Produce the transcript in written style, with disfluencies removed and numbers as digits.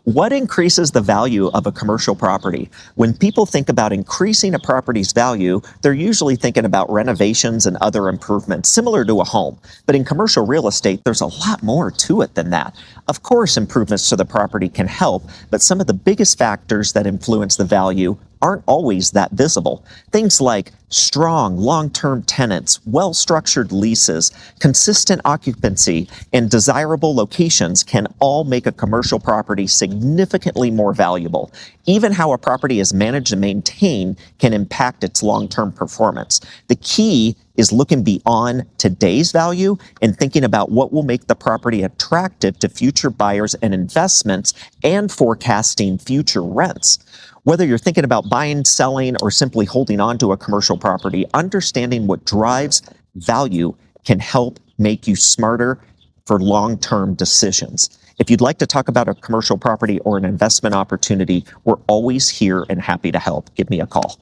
What increases the value of a commercial property? When people think about increasing a property's value, they're usually thinking about renovations and other improvements, similar to a home. But in commercial real estate, there's a lot more to it than that. Of course, improvements to the property can help, but some of the biggest factors that influence the value aren't always that visible. Things like strong long-term tenants, well-structured leases, consistent occupancy, and desirable locations can all make a commercial property significantly more valuable. Even how a property is managed and maintained can impact its long-term performance. The key is looking beyond today's value and thinking about what will make the property attractive to future buyers and investments and forecasting future rents. Whether you're thinking about buying, selling, or simply holding on to a commercial property, understanding what drives value can help make you smarter for long-term decisions. If you'd like to talk about a commercial property or an investment opportunity, we're always here and happy to help. Give me a call.